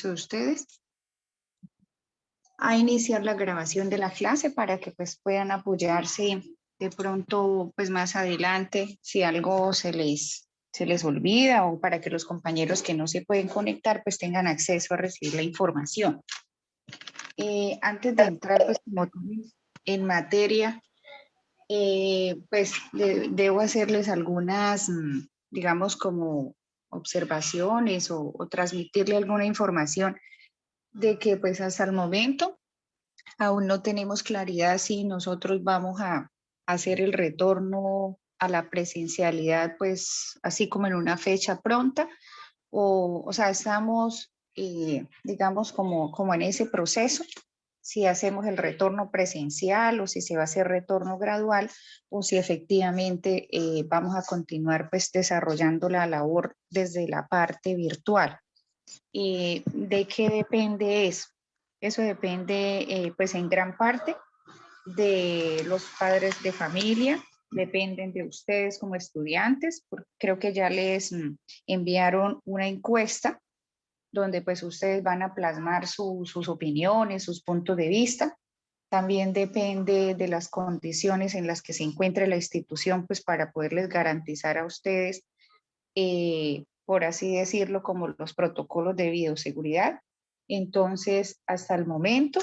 de ustedes a iniciar la grabación de la clase para que pues puedan apoyarse de pronto pues más adelante si algo se les olvida o para que los compañeros que no se pueden conectar pues tengan acceso a recibir la información. Antes de entrar pues como en materia, pues debo hacerles algunas, digamos, como observaciones o transmitirle alguna información de que pues hasta el momento aún no tenemos claridad si nosotros vamos a hacer el retorno a la presencialidad pues así como en una fecha pronta o sea, estamos digamos como en ese proceso, si hacemos el retorno presencial o si se va a hacer retorno gradual o si efectivamente vamos a continuar pues desarrollando la labor desde la parte virtual. ¿De qué depende eso? Eso depende pues en gran parte de los padres de familia, dependen de ustedes como estudiantes, porque creo que ya les enviaron una encuesta donde pues ustedes van a plasmar sus opiniones, sus puntos de vista. También depende de las condiciones en las que se encuentre la institución, pues para poderles garantizar a ustedes, por así decirlo, como los protocolos de bioseguridad. Entonces, hasta el momento,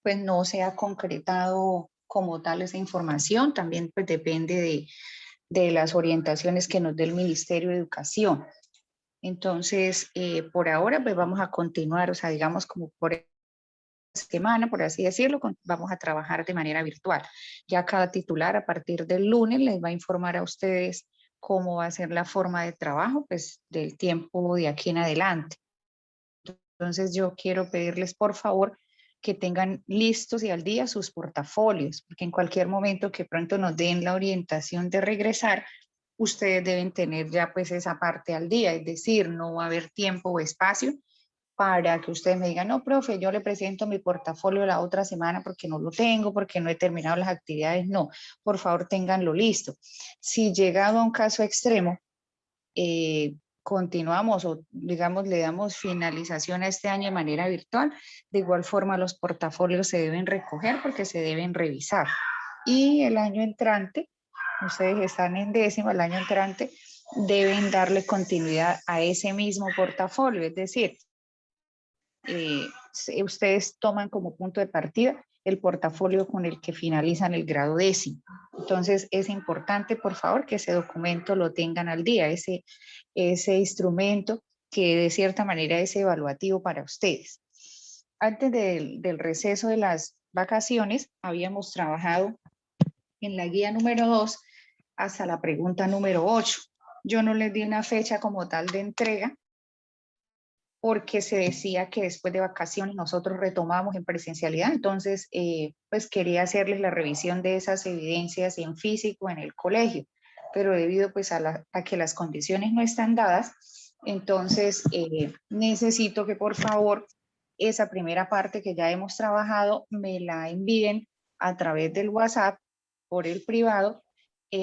pues no se ha concretado como tal esa información. También pues depende de las orientaciones que nos dé el Ministerio de Educación. Entonces, por ahora, pues vamos a continuar, o sea, digamos como por semana, por así decirlo, vamos a trabajar de manera virtual. Ya cada titular a partir del lunes les va a informar a ustedes cómo va a ser la forma de trabajo, pues del tiempo de aquí en adelante. Entonces, yo quiero pedirles, por favor, que tengan listos y al día sus portafolios, porque en cualquier momento que pronto nos den la orientación de regresar, ustedes deben tener ya pues esa parte al día, es decir, no va a haber tiempo o espacio para que ustedes me digan, no, profe, yo le presento mi portafolio la otra semana porque no lo tengo, porque no he terminado las actividades. No, por favor, ténganlo listo. Si llegado a un caso extremo, continuamos o digamos le damos finalización a este año de manera virtual, de igual forma los portafolios se deben recoger porque se deben revisar. Y el año entrante, ustedes están en décimo, el año entrante deben darle continuidad a ese mismo portafolio, es decir, ustedes toman como punto de partida el portafolio con el que finalizan el grado décimo. Entonces es importante, por favor, que ese documento lo tengan al día, ese instrumento que de cierta manera es evaluativo para ustedes. Antes del receso de las vacaciones, habíamos trabajado en la guía número 2 hasta la pregunta número 8. Yo no les di una fecha como tal de entrega, porque se decía que después de vacaciones nosotros retomamos en presencialidad, entonces pues quería hacerles la revisión de esas evidencias en físico en el colegio, pero debido pues a que las condiciones no están dadas, entonces necesito que por favor esa primera parte que ya hemos trabajado me la envíen a través del WhatsApp por el privado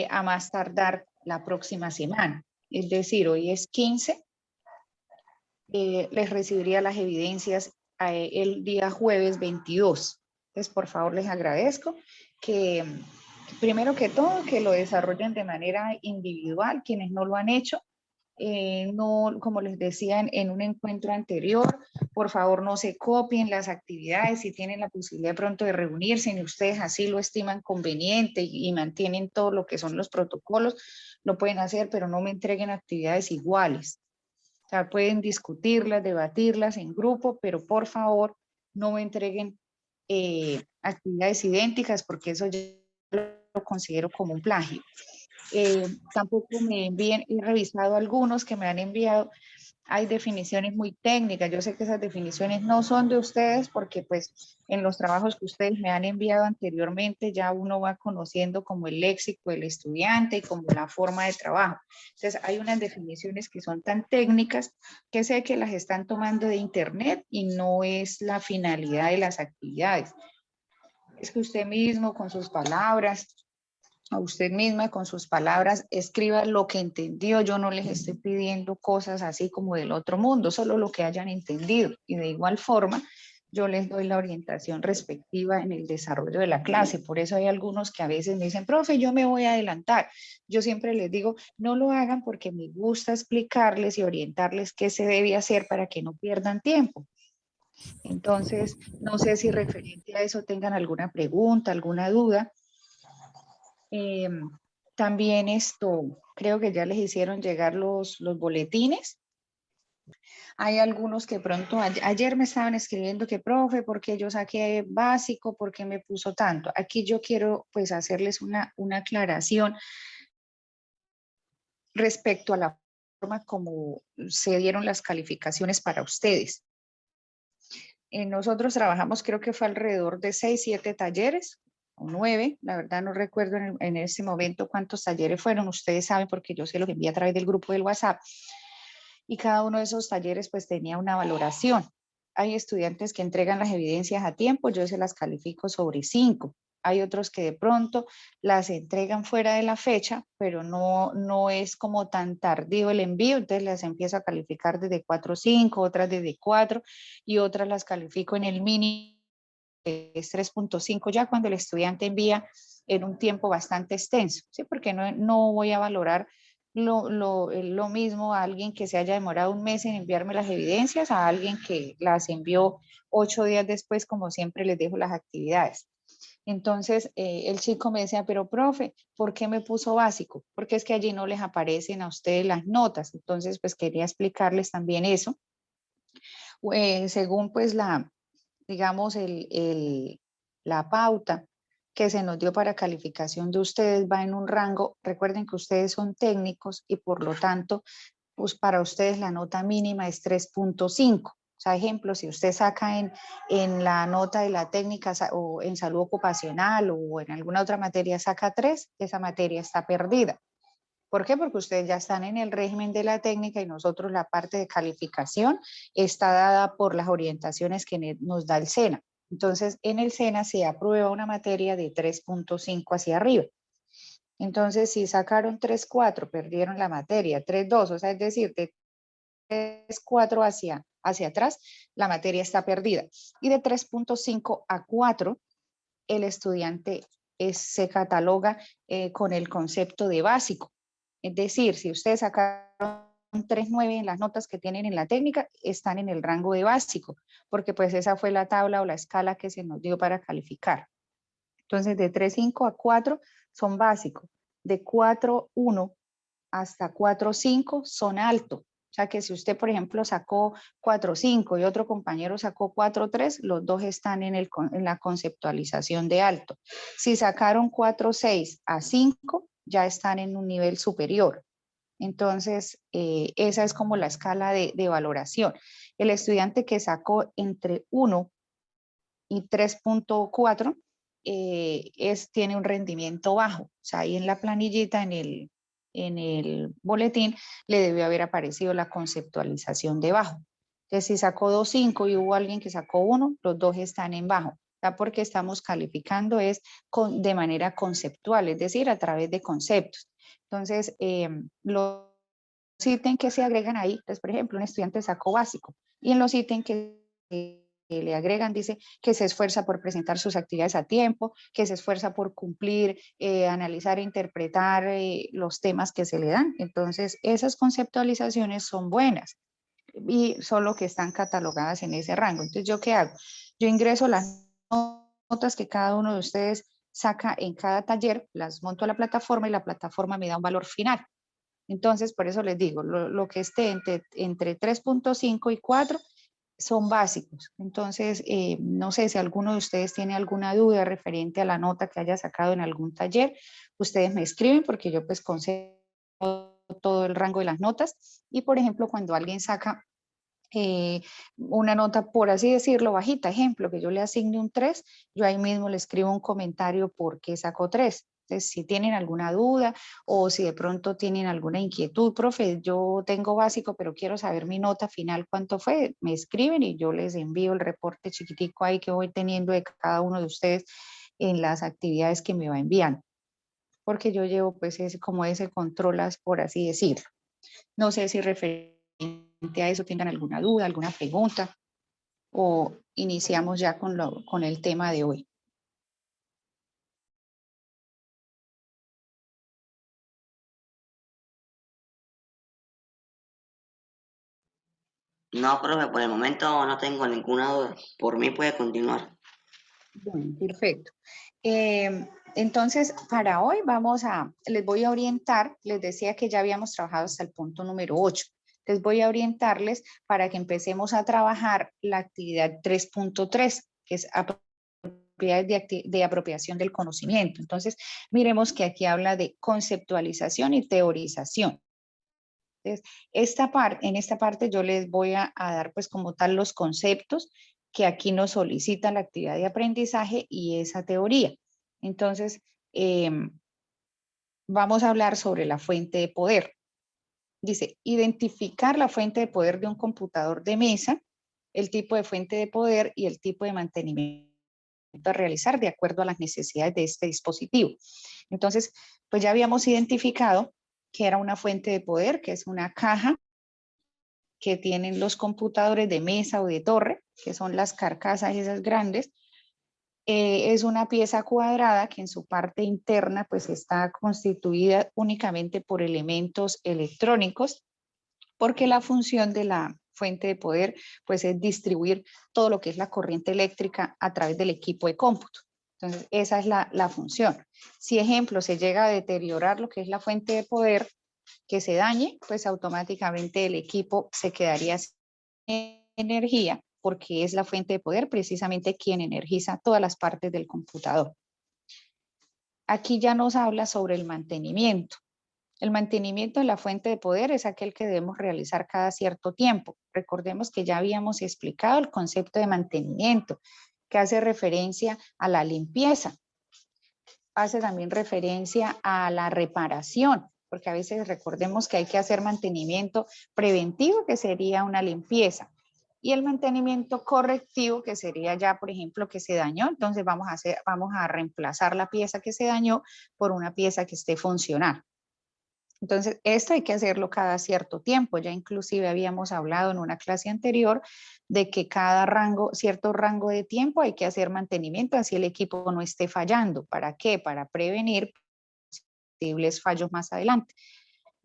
a más tardar la próxima semana, es decir, hoy es 15, les recibiría las evidencias el día jueves 22. Entonces, por favor, les agradezco que, primero que todo, que lo desarrollen de manera individual, quienes no lo han hecho. No, como les decía en un encuentro anterior, por favor no se copien las actividades, si tienen la posibilidad pronto de reunirse y ustedes así lo estiman conveniente y mantienen todo lo que son los protocolos, lo pueden hacer, pero no me entreguen actividades iguales. O sea, pueden discutirlas, debatirlas en grupo, pero por favor no me entreguen actividades idénticas porque eso yo lo considero como un plagio. Tampoco me envíen, he revisado algunos que me han enviado, hay definiciones muy técnicas, yo sé que esas definiciones no son de ustedes porque pues en los trabajos que ustedes me han enviado anteriormente ya uno va conociendo como el léxico del estudiante y como la forma de trabajo. Entonces hay unas definiciones que son tan técnicas que sé que las están tomando de internet y no es la finalidad de las actividades. Es que usted mismo con sus palabras a usted misma con sus palabras, escriba lo que entendió. Yo no les estoy pidiendo cosas así como del otro mundo, solo lo que hayan entendido. Y de igual forma, yo les doy la orientación respectiva en el desarrollo de la clase. Por eso hay algunos que a veces me dicen, profe, yo me voy a adelantar. Yo siempre les digo, no lo hagan porque me gusta explicarles y orientarles qué se debe hacer para que no pierdan tiempo. Entonces, no sé si referente a eso tengan alguna pregunta, alguna duda. Eh, También esto, creo que ya les hicieron llegar los boletines. Hay algunos que pronto, ayer me estaban escribiendo que, profe, ¿por qué yo saqué básico? ¿Por qué me puso tanto? Aquí yo quiero pues hacerles una aclaración respecto a la forma como se dieron las calificaciones para ustedes. Nosotros trabajamos, creo que fue alrededor de 6, 7 talleres, o 9, la verdad no recuerdo en este momento cuántos talleres fueron, ustedes saben porque yo se los envié a través del grupo del WhatsApp, y cada uno de esos talleres pues tenía una valoración. Hay estudiantes que entregan las evidencias a tiempo, yo se las califico sobre 5. Hay otros que de pronto las entregan fuera de la fecha, pero no es como tan tardío el envío, entonces las empiezo a calificar desde 4.5, otras desde 4 y otras las califico en el mínimo, que es 3.5 ya cuando el estudiante envía en un tiempo bastante extenso, ¿sí? Porque no voy a valorar lo mismo a alguien que se haya demorado un mes en enviarme las evidencias a alguien que las envió 8 días después, como siempre les dejo las actividades. Entonces, el chico me decía, pero profe, ¿por qué me puso básico? Porque es que allí no les aparecen a ustedes las notas. Entonces, pues quería explicarles también eso. Según pues digamos, la pauta que se nos dio para calificación de ustedes va en un rango, recuerden que ustedes son técnicos y por lo tanto, pues para ustedes la nota mínima es 3.5. O sea, ejemplo, si usted saca en la nota de la técnica o en salud ocupacional o en alguna otra materia saca 3, esa materia está perdida. ¿Por qué? Porque ustedes ya están en el régimen de la técnica y nosotros la parte de calificación está dada por las orientaciones que nos da el SENA. Entonces, en el SENA se aprueba una materia de 3.5 hacia arriba. Entonces, si sacaron 3.4, perdieron la materia, 3.2, o sea, es decir, de 3.4 hacia atrás, la materia está perdida. Y de 3.5 a 4, el estudiante se cataloga con el concepto de básico. Es decir, si ustedes sacaron 3.9 en las notas que tienen en la técnica, están en el rango de básico, porque pues esa fue la tabla o la escala que se nos dio para calificar. Entonces, de 3.5 a 4 son básicos. De 4.1 hasta 4.5 son altos. O sea que si usted, por ejemplo, sacó 4.5 y otro compañero sacó 4.3, los dos están en la conceptualización de alto. Si sacaron 4.6 a 5, ya están en un nivel superior. Entonces, esa es como la escala de valoración. El estudiante que sacó entre 1 y 3.4 tiene un rendimiento bajo. O sea, ahí en la planillita, en el boletín, le debió haber aparecido la conceptualización de bajo. Entonces, si sacó 2.5 y hubo alguien que sacó 1, los dos están en bajo. ¿Ya? Porque estamos calificando es de manera conceptual, es decir, a través de conceptos. Entonces, los ítems que se agregan ahí, pues, por ejemplo, un estudiante sacó básico y en los ítems que le agregan dice que se esfuerza por presentar sus actividades a tiempo, que se esfuerza por cumplir, analizar e interpretar los temas que se le dan. Entonces, esas conceptualizaciones son buenas y solo que están catalogadas en ese rango. Entonces, ¿yo qué hago? Yo ingreso las notas que cada uno de ustedes saca en cada taller, las monto a la plataforma y la plataforma me da un valor final. Entonces, por eso les digo, lo que esté entre 3.5 y 4 son básicos. Entonces, no sé si alguno de ustedes tiene alguna duda referente a la nota que haya sacado en algún taller, ustedes me escriben porque yo pues concedo todo el rango de las notas y, por ejemplo, cuando alguien saca una nota, por así decirlo, bajita, ejemplo, que yo le asigne un 3, yo ahí mismo le escribo un comentario por qué sacó 3. Entonces, si tienen alguna duda o si de pronto tienen alguna inquietud, profe, yo tengo básico, pero quiero saber mi nota final, cuánto fue, me escriben y yo les envío el reporte chiquitico ahí que voy teniendo de cada uno de ustedes en las actividades que me va enviando. porque yo llevo pues como ese control, por así decirlo. No sé si referente a eso tengan alguna duda, alguna pregunta, o iniciamos ya con el tema de hoy. No, profe, por el momento no tengo ninguna duda. Por mí puede continuar. Bueno, perfecto. Entonces, para hoy les voy a orientar, les decía que ya habíamos trabajado hasta el punto número 8. Les voy a orientarles para que empecemos a trabajar la actividad 3.3, que es de apropiación del conocimiento. Entonces, miremos que aquí habla de conceptualización y teorización. Entonces, en esta parte yo les voy a dar pues como tal los conceptos que aquí nos solicita la actividad de aprendizaje y esa teoría. Entonces, vamos a hablar sobre la fuente de poder. Dice, identificar la fuente de poder de un computador de mesa, el tipo de fuente de poder y el tipo de mantenimiento a realizar de acuerdo a las necesidades de este dispositivo. Entonces, pues ya habíamos identificado que era una fuente de poder, que es una caja que tienen los computadores de mesa o de torre, que son las carcasas esas grandes. Es una pieza cuadrada que en su parte interna pues está constituida únicamente por elementos electrónicos, porque la función de la fuente de poder pues es distribuir todo lo que es la corriente eléctrica a través del equipo de cómputo. Entonces, esa es la función. Si, ejemplo, se llega a deteriorar lo que es la fuente de poder, que se dañe, pues automáticamente el equipo se quedaría sin energía, porque es la fuente de poder precisamente quien energiza todas las partes del computador. Aquí ya nos habla sobre el mantenimiento. El mantenimiento de la fuente de poder es aquel que debemos realizar cada cierto tiempo. Recordemos que ya habíamos explicado el concepto de mantenimiento, que hace referencia a la limpieza, hace también referencia a la reparación, porque a veces recordemos que hay que hacer mantenimiento preventivo, que sería una limpieza, y el mantenimiento correctivo, que sería ya, por ejemplo, que se dañó, entonces vamos a reemplazar la pieza que se dañó por una pieza que esté funcional. Entonces, esto hay que hacerlo cada cierto tiempo. Ya inclusive habíamos hablado en una clase anterior de que cada cierto rango de tiempo hay que hacer mantenimiento, así el equipo no esté fallando. ¿Para qué? Para prevenir posibles fallos más adelante.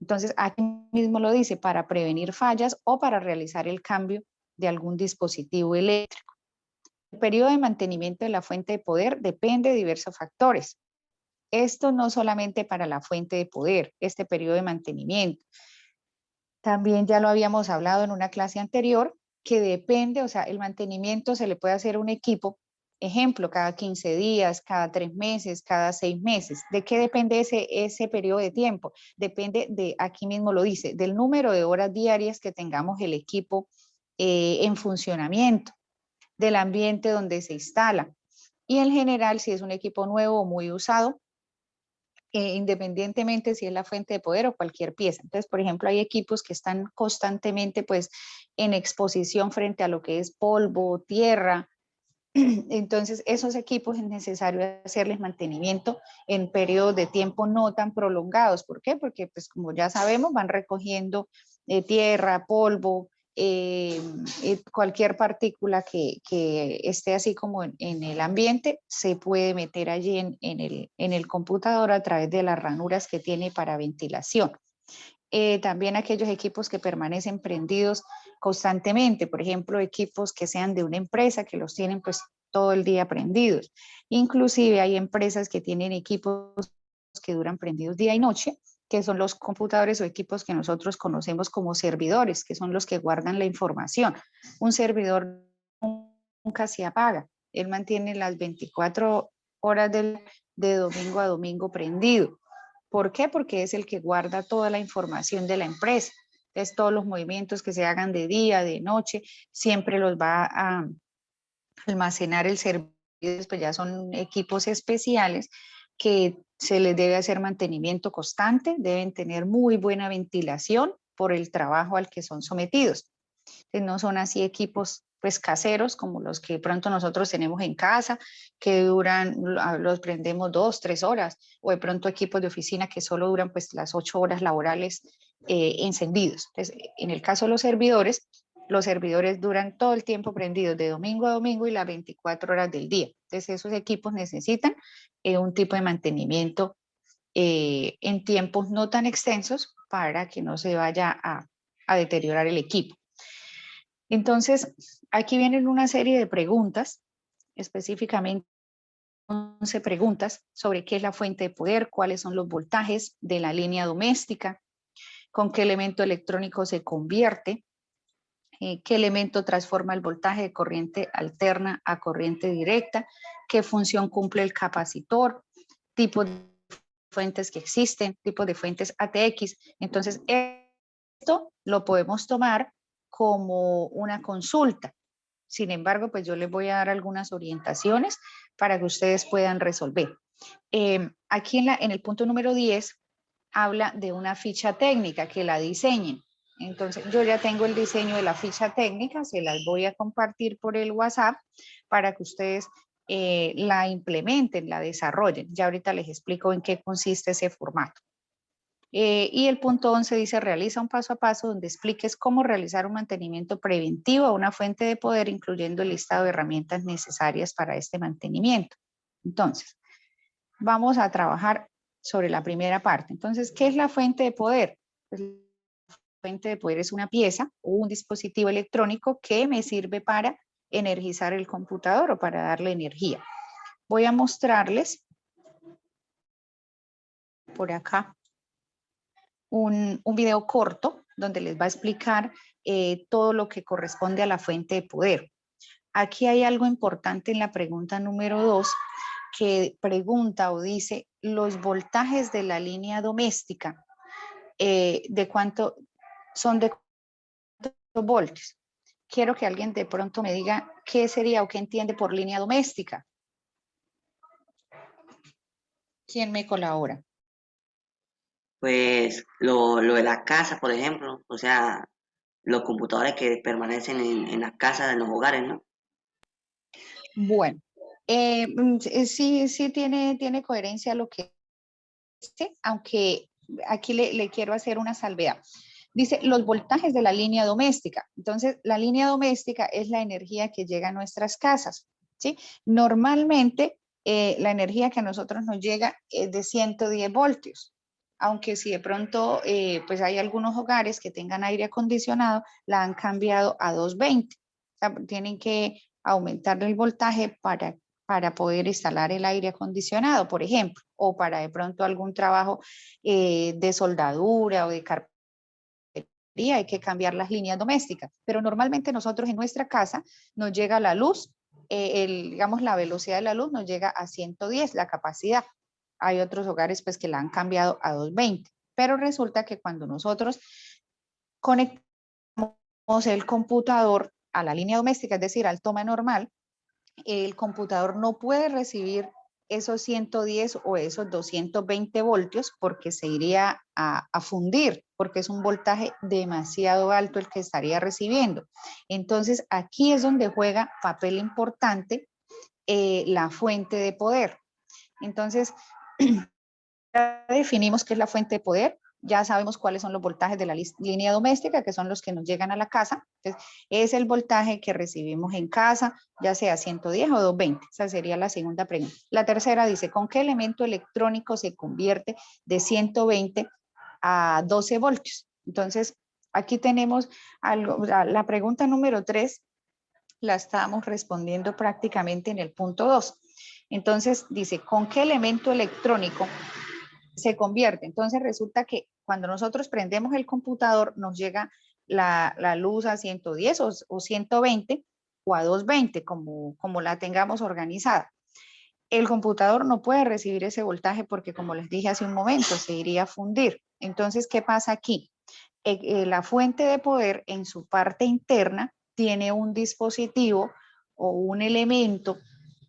Entonces, aquí mismo lo dice, para prevenir fallas o para realizar el cambio de algún dispositivo eléctrico. El periodo de mantenimiento de la fuente de poder depende de diversos factores. Esto no solamente para la fuente de poder, este periodo de mantenimiento. También ya lo habíamos hablado en una clase anterior, que depende, o sea, el mantenimiento se le puede hacer a un equipo, ejemplo, cada 15 días, cada 3 meses, cada 6 meses. ¿De qué depende ese periodo de tiempo? Depende de, aquí mismo lo dice, del número de horas diarias que tengamos el equipo en funcionamiento, del ambiente donde se instala. Y en general, si es un equipo nuevo o muy usado, independientemente si es la fuente de poder o cualquier pieza. Entonces, por ejemplo, hay equipos que están constantemente pues en exposición frente a lo que es polvo, tierra. Entonces, esos equipos es necesario hacerles mantenimiento en periodos de tiempo no tan prolongados. ¿Por qué? Porque, pues, como ya sabemos, van recogiendo tierra, polvo, cualquier partícula que esté así como en el ambiente, se puede meter allí en el computador a través de las ranuras que tiene para ventilación. También aquellos equipos que permanecen prendidos constantemente, por ejemplo, equipos que sean de una empresa que los tienen pues todo el día prendidos. Inclusive hay empresas que tienen equipos que duran prendidos día y noche, que son los computadores o equipos que nosotros conocemos como servidores, que son los que guardan la información. Un servidor nunca se apaga, él mantiene las 24 horas de domingo a domingo prendido. ¿Por qué? Porque es el que guarda toda la información de la empresa. Entonces, todos los movimientos que se hagan de día, de noche, siempre los va a almacenar el servidor. Pues ya son equipos especiales que se les debe hacer mantenimiento constante, deben tener muy buena ventilación por el trabajo al que son sometidos. Entonces, no son así equipos pues caseros, como los que pronto nosotros tenemos en casa, que duran, los prendemos 2, 3 horas, o de pronto equipos de oficina que solo duran pues las 8 horas laborales encendidos. Entonces, en el caso de los servidores duran todo el tiempo prendidos de domingo a domingo y las 24 horas del día. Entonces, esos equipos necesitan un tipo de mantenimiento en tiempos no tan extensos para que no se vaya a deteriorar el equipo. Entonces, aquí vienen una serie de preguntas, específicamente 11 preguntas sobre qué es la fuente de poder, cuáles son los voltajes de la línea doméstica, con qué elemento electrónico se convierte, qué elemento transforma el voltaje de corriente alterna a corriente directa, qué función cumple el capacitor, tipos de fuentes que existen, tipos de fuentes ATX. Entonces, esto lo podemos tomar como una consulta. Sin embargo, pues yo les voy a dar algunas orientaciones para que ustedes puedan resolver. Aquí en el punto número 10 habla de una ficha técnica, que la diseñen. Entonces, yo ya tengo el diseño de la ficha técnica, se las voy a compartir por el WhatsApp para que ustedes la implementen, la desarrollen. Ya ahorita les explico en qué consiste ese formato. Y el punto 11 dice, realiza un paso a paso donde expliques cómo realizar un mantenimiento preventivo a una fuente de poder, incluyendo el listado de herramientas necesarias para este mantenimiento. Entonces, vamos a trabajar sobre la primera parte. Entonces, ¿qué es la fuente de poder? Pues, la fuente de poder es una pieza o un dispositivo electrónico que me sirve para energizar el computador o para darle energía. Voy a mostrarles por acá un video corto donde les va a explicar todo lo que corresponde a la fuente de poder. Aquí hay algo importante en la pregunta número 2 que pregunta o dice los voltajes de la línea doméstica, ¿de cuánto son de cuántos voltios? Quiero que alguien de pronto me diga qué sería o qué entiende por línea doméstica. ¿Quién me colabora? Pues lo de la casa, por ejemplo, o sea, los computadores que permanecen en las casas, en los hogares, ¿no? Bueno, sí tiene coherencia lo que dice, aunque aquí le quiero hacer una salvedad. Dice los voltajes de la línea doméstica. Entonces, la línea doméstica es la energía que llega a nuestras casas, ¿sí? Normalmente, la energía que a nosotros nos llega es de 110 voltios. Aunque si de pronto, pues hay algunos hogares que tengan aire acondicionado, la han cambiado a 220. O sea, tienen que aumentarle el voltaje para poder instalar el aire acondicionado, por ejemplo, o para de pronto algún trabajo de soldadura o de carpintería, hay que cambiar las líneas domésticas. Pero normalmente nosotros en nuestra casa nos llega la luz, digamos la velocidad de la luz nos llega a 110, la capacidad. Hay otros hogares pues que la han cambiado a 220, pero resulta que cuando nosotros conectamos el computador a la línea doméstica, es decir, al toma normal, el computador no puede recibir esos 110 o esos 220 voltios porque se iría a fundir, porque es un voltaje demasiado alto el que estaría recibiendo. Entonces, aquí es donde juega papel importante la fuente de poder. Entonces, ya definimos qué es la fuente de poder, ya sabemos cuáles son los voltajes de la línea doméstica, que son los que nos llegan a la casa. Entonces, es el voltaje que recibimos en casa, ya sea 110 o 220. Esa sería la segunda pregunta. La tercera dice, ¿con qué elemento electrónico se convierte de 120 a 12 voltios? Entonces, aquí tenemos algo, la pregunta número 3 la estábamos respondiendo prácticamente en el punto 2. Entonces, dice, ¿con qué elemento electrónico se convierte? Entonces resulta que cuando nosotros prendemos el computador nos llega la luz a 110 o 120 o a 220, como la tengamos organizada. El computador no puede recibir ese voltaje porque, como les dije hace un momento, se iría a fundir. Entonces, ¿qué pasa aquí? La fuente de poder en su parte interna tiene un dispositivo o un elemento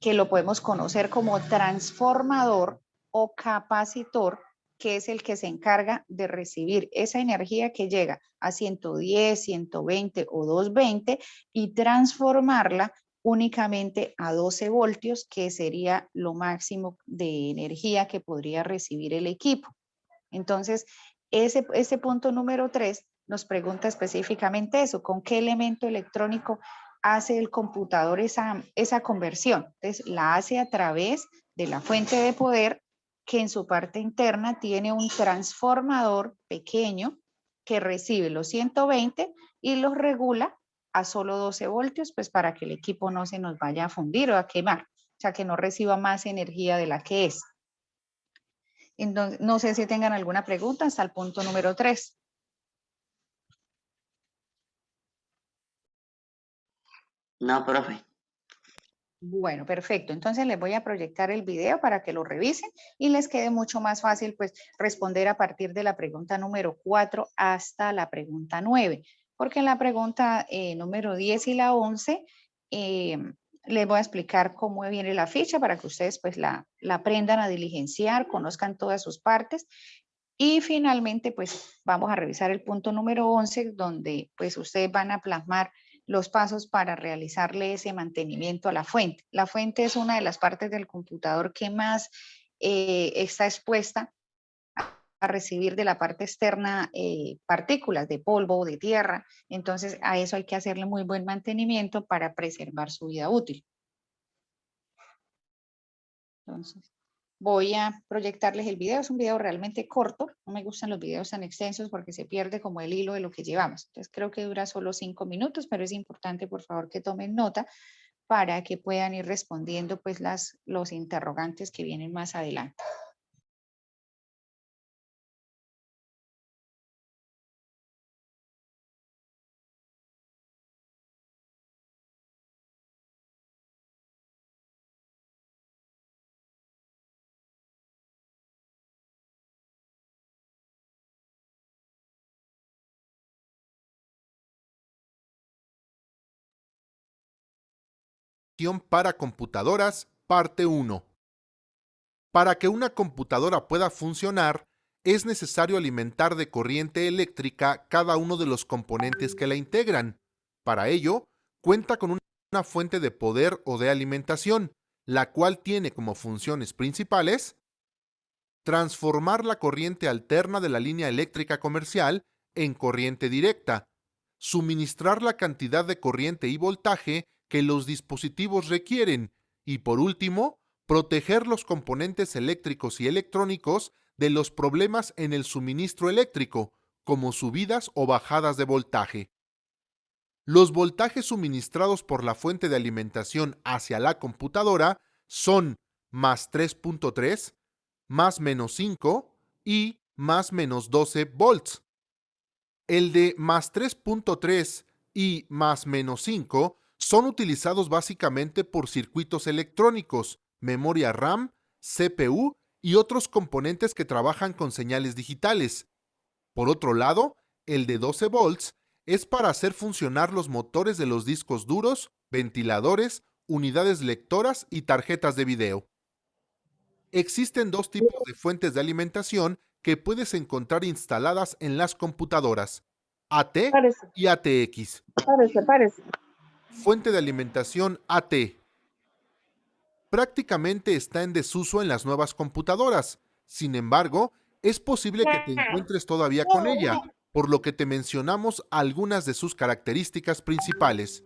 que lo podemos conocer como transformador o capacitor, que es el que se encarga de recibir esa energía que llega a 110, 120 o 220 y transformarla únicamente a 12 voltios, que sería lo máximo de energía que podría recibir el equipo. Entonces, ese punto número 3 nos pregunta específicamente eso, ¿con qué elemento electrónico hace el computador esa conversión? Entonces, la hace a través de la fuente de poder, que en su parte interna tiene un transformador pequeño que recibe los 120 y los regula a solo 12 voltios, pues para que el equipo no se nos vaya a fundir o a quemar, o sea, que no reciba más energía de la que es. Entonces, no sé si tengan alguna pregunta hasta el punto número 3. No, profe. Bueno, perfecto. Entonces les voy a proyectar el video para que lo revisen y les quede mucho más fácil pues responder a partir de la pregunta número 4 hasta la pregunta 9, porque en la pregunta número 10 y la 11 les voy a explicar cómo viene la ficha para que ustedes pues la aprendan a diligenciar, conozcan todas sus partes. Y finalmente, pues vamos a revisar el punto número 11, donde pues ustedes van a plasmar los pasos para realizarle ese mantenimiento a la fuente. La fuente es una de las partes del computador que más está expuesta a recibir de la parte externa partículas de polvo o de tierra. Entonces, a eso hay que hacerle muy buen mantenimiento para preservar su vida útil. Entonces, voy a proyectarles el video. Es un video realmente corto. No me gustan los videos tan extensos porque se pierde como el hilo de lo que llevamos. Entonces, creo que dura solo 5 minutos, pero es importante, por favor, que tomen nota para que puedan ir respondiendo pues los interrogantes que vienen más adelante. Para computadoras, parte 1. Para que una computadora pueda funcionar, es necesario alimentar de corriente eléctrica cada uno de los componentes que la integran. Para ello, cuenta con una fuente de poder o de alimentación, la cual tiene como funciones principales transformar la corriente alterna de la línea eléctrica comercial en corriente directa, suministrar la cantidad de corriente y voltaje que los dispositivos requieren y, por último, proteger los componentes eléctricos y electrónicos de los problemas en el suministro eléctrico, como subidas o bajadas de voltaje. Los voltajes suministrados por la fuente de alimentación hacia la computadora son más 3.3, más menos 5 y más menos 12 volts. El de más 3.3 y más menos 5 son utilizados básicamente por circuitos electrónicos, memoria RAM, CPU y otros componentes que trabajan con señales digitales. Por otro lado, el de 12 volts es para hacer funcionar los motores de los discos duros, ventiladores, unidades lectoras y tarjetas de video. Existen dos tipos de fuentes de alimentación que puedes encontrar instaladas en las computadoras: AT y ATX. Parece. Fuente de alimentación AT. Prácticamente está en desuso en las nuevas computadoras. Sin embargo, es posible que te encuentres todavía con ella, por lo que te mencionamos algunas de sus características principales.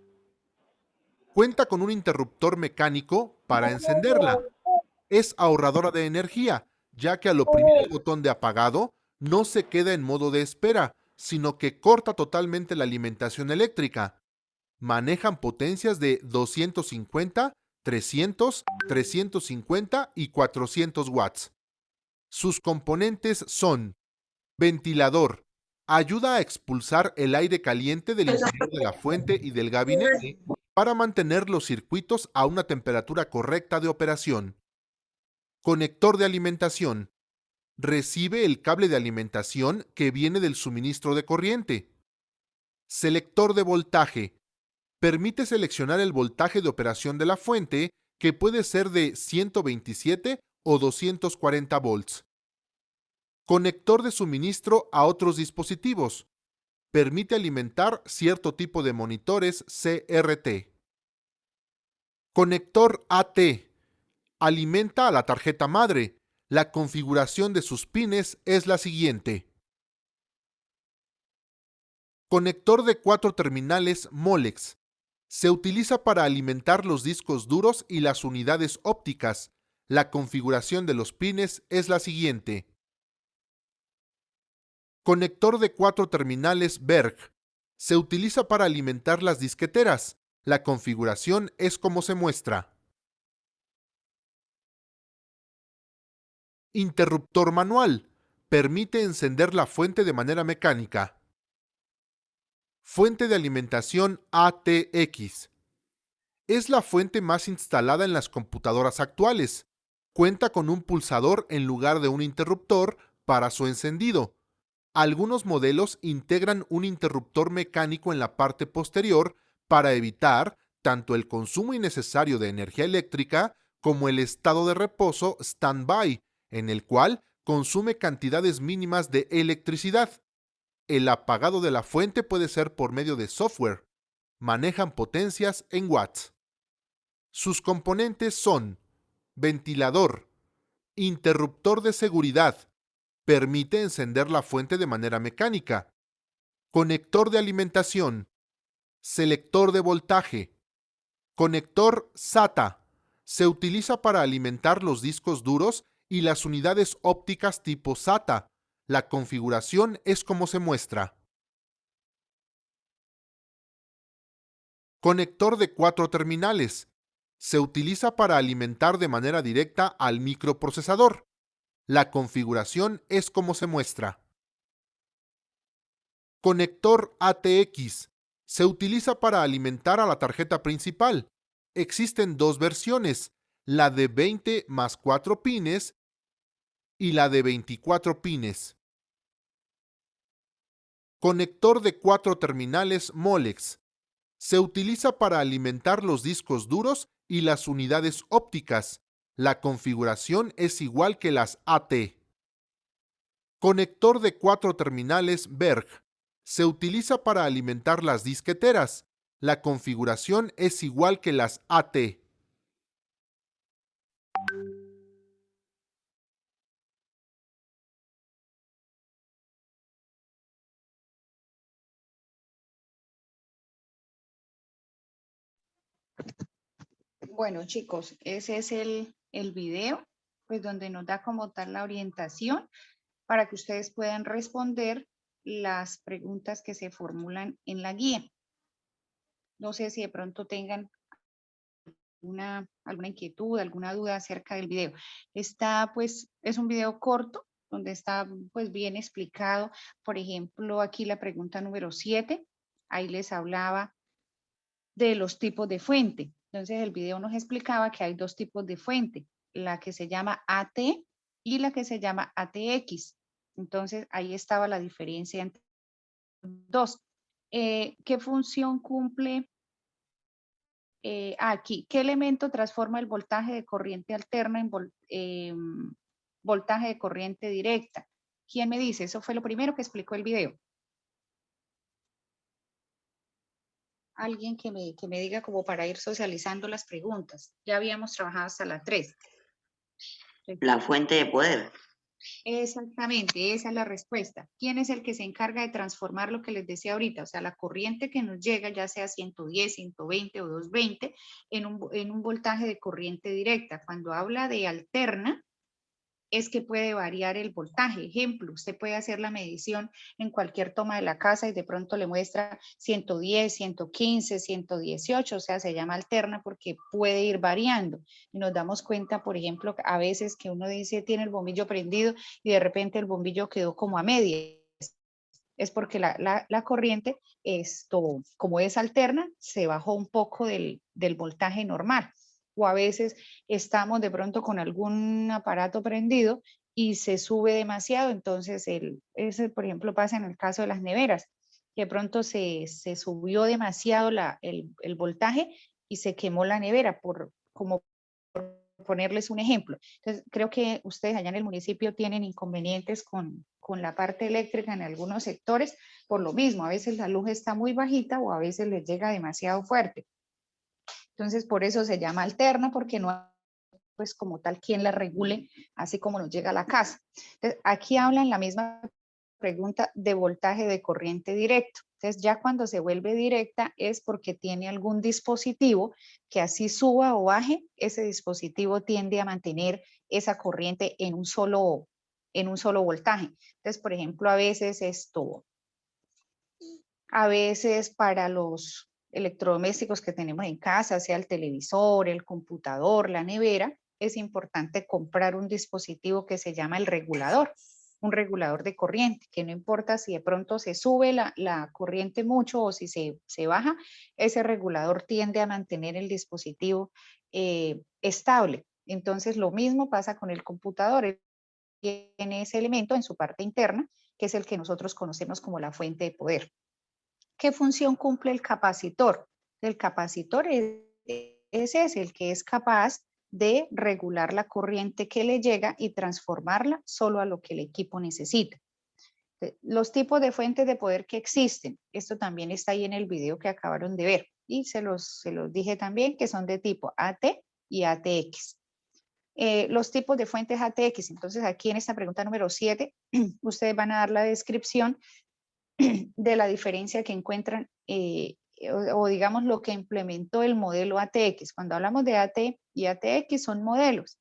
Cuenta con un interruptor mecánico para encenderla. Es ahorradora de energía, ya que al oprimir el botón de apagado no se queda en modo de espera, sino que corta totalmente la alimentación eléctrica. Manejan potencias de 250, 300, 350 y 400 watts. Sus componentes son: ventilador, ayuda a expulsar el aire caliente del interior de la fuente y del gabinete para mantener los circuitos a una temperatura correcta de operación. Conector de alimentación, recibe el cable de alimentación que viene del suministro de corriente. Selector de voltaje, permite seleccionar el voltaje de operación de la fuente, que puede ser de 127 o 240 volts. Conector de suministro a otros dispositivos. Permite alimentar cierto tipo de monitores CRT. Conector AT. Alimenta a la tarjeta madre. La configuración de sus pines es la siguiente. Conector de 4 terminales Molex. Se utiliza para alimentar los discos duros y las unidades ópticas. La configuración de los pines es la siguiente. Conector de 4 terminales Berg. Se utiliza para alimentar las disqueteras. La configuración es como se muestra. Interruptor manual. Permite encender la fuente de manera mecánica. Fuente de alimentación ATX. Es la fuente más instalada en las computadoras actuales. Cuenta con un pulsador en lugar de un interruptor para su encendido. Algunos modelos integran un interruptor mecánico en la parte posterior para evitar tanto el consumo innecesario de energía eléctrica como el estado de reposo stand-by, en el cual consume cantidades mínimas de electricidad. El apagado de la fuente puede ser por medio de software. Manejan potencias en watts. Sus componentes son ventilador, interruptor de seguridad, permite encender la fuente de manera mecánica, conector de alimentación, selector de voltaje, conector SATA, se utiliza para alimentar los discos duros y las unidades ópticas tipo SATA. La configuración es como se muestra. Conector de 4 terminales. Se utiliza para alimentar de manera directa al microprocesador. La configuración es como se muestra. Conector ATX. Se utiliza para alimentar a la tarjeta principal. Existen dos versiones, la de 20 más 4 pines y la de 24 pines. Conector de 4 terminales Molex. Se utiliza para alimentar los discos duros y las unidades ópticas. La configuración es igual que las AT. Conector de 4 terminales Berg. Se utiliza para alimentar las disqueteras. La configuración es igual que las AT. Bueno, chicos, ese es el video, pues donde nos da como tal la orientación para que ustedes puedan responder las preguntas que se formulan en la guía. No sé si de pronto tengan alguna inquietud, alguna duda acerca del video. Está, pues, es un video corto donde está, pues, bien explicado. Por ejemplo, aquí la pregunta número 7, ahí les hablaba de los tipos de fuente. Entonces, el video nos explicaba que hay dos tipos de fuente, la que se llama AT y la que se llama ATX. Entonces, ahí estaba la diferencia entre dos. ¿Qué función cumple aquí? ¿Qué elemento transforma el voltaje de corriente alterna en voltaje de corriente directa? ¿Quién me dice? Eso fue lo primero que explicó el video. Alguien que me diga como para ir socializando las preguntas. Ya habíamos trabajado hasta la 3. La fuente de poder. Exactamente, esa es la respuesta. ¿Quién es el que se encarga de transformar lo que les decía ahorita? O sea, la corriente que nos llega, ya sea 110, 120 o 220, en un voltaje de corriente directa. Cuando habla de alterna, es que puede variar el voltaje. Ejemplo, usted puede hacer la medición en cualquier toma de la casa y de pronto le muestra 110, 115, 118, o sea, se llama alterna porque puede ir variando. Y nos damos cuenta, por ejemplo, a veces que uno dice tiene el bombillo prendido y de repente el bombillo quedó como a medias. Es porque la corriente, como es alterna, se bajó un poco del voltaje normal. O a veces estamos de pronto con algún aparato prendido y se sube demasiado, entonces ese por ejemplo pasa en el caso de las neveras, que de pronto se subió demasiado el voltaje y se quemó la nevera como ponerles un ejemplo. Entonces, creo que ustedes allá en el municipio tienen inconvenientes con la parte eléctrica en algunos sectores, por lo mismo, a veces la luz está muy bajita o a veces les llega demasiado fuerte. Entonces, por eso se llama alterna, porque no hay, pues, como tal, quien la regule, así como nos llega a la casa. Entonces, aquí hablan la misma pregunta de voltaje de corriente directo. Entonces, ya cuando se vuelve directa es porque tiene algún dispositivo que así suba o baje, ese dispositivo tiende a mantener esa corriente en un solo voltaje. Entonces, por ejemplo, a veces para los electrodomésticos que tenemos en casa, sea el televisor, el computador, la nevera, es importante comprar un dispositivo que se llama el regulador, un regulador de corriente, que no importa si de pronto se sube la corriente mucho o si se baja, ese regulador tiende a mantener el dispositivo estable. Entonces, lo mismo pasa con el computador. Tiene ese elemento en su parte interna, que es el que nosotros conocemos como la fuente de poder. ¿Qué función cumple el capacitor? El capacitor es el que es capaz de regular la corriente que le llega y transformarla solo a lo que el equipo necesita. Los tipos de fuentes de poder que existen, esto también está ahí en el video que acabaron de ver y se los dije también que son de tipo AT y ATX. Los tipos de fuentes ATX, entonces aquí en esta pregunta número 7, ustedes van a dar la descripción de la diferencia que encuentran o digamos lo que implementó el modelo ATX. Cuando hablamos de AT y ATX son modelos.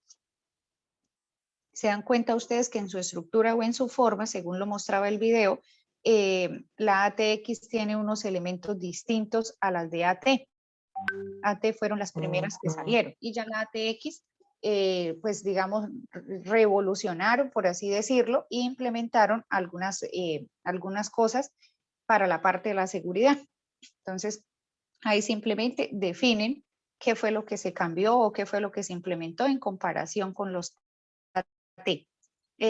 Se dan cuenta ustedes que en su estructura o en su forma, según lo mostraba el video, la ATX tiene unos elementos distintos a las de AT. AT fueron las primeras que salieron y ya la ATX, pues digamos, revolucionaron, por así decirlo, e implementaron algunas cosas para la parte de la seguridad. Entonces, ahí simplemente definen qué fue lo que se cambió o qué fue lo que se implementó en comparación con los AT.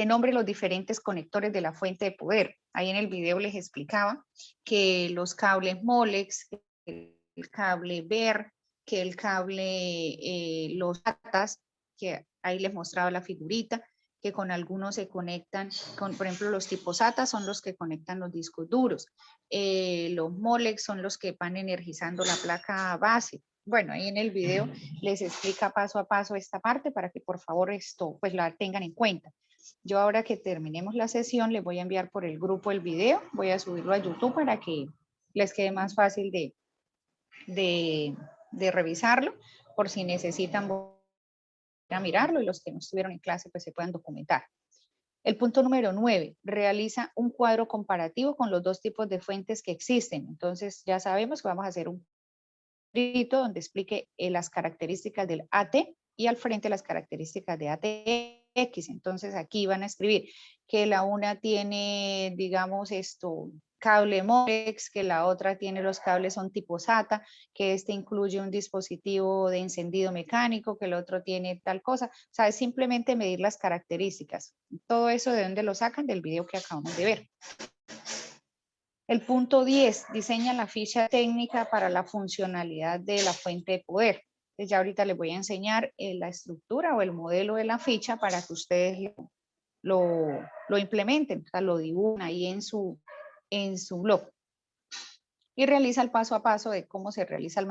Nombre los diferentes conectores de la fuente de poder. Ahí en el video les explicaba que los cables Molex, el cable BER, que el cable, los SATAs, que ahí les mostraba la figurita, que con algunos se conectan, por ejemplo, los tipos SATA son los que conectan los discos duros. Los Molex son los que van energizando la placa base. Bueno, ahí en el video les explica paso a paso esta parte para que por favor esto pues la tengan en cuenta. Yo ahora que terminemos la sesión les voy a enviar por el grupo el video, voy a subirlo a YouTube para que les quede más fácil de revisarlo, por si necesitan a mirarlo y los que no estuvieron en clase pues se puedan documentar. El punto número 9, realiza un cuadro comparativo con los dos tipos de fuentes que existen. Entonces ya sabemos que vamos a hacer un escrito donde explique las características del AT y al frente las características de ATX. Entonces aquí van a escribir que la una tiene, digamos, cable Molex, que la otra tiene los cables son tipo SATA, que este incluye un dispositivo de encendido mecánico, que el otro tiene tal cosa. O sea, es simplemente medir las características. Todo eso, ¿de dónde lo sacan? Del video que acabamos de ver. El punto 10, diseña la ficha técnica para la funcionalidad de la fuente de poder. Entonces ya ahorita les voy a enseñar la estructura o el modelo de la ficha para que ustedes lo implementen, o sea, lo dibujan ahí en su blog. Y realiza el paso a paso de cómo se realiza el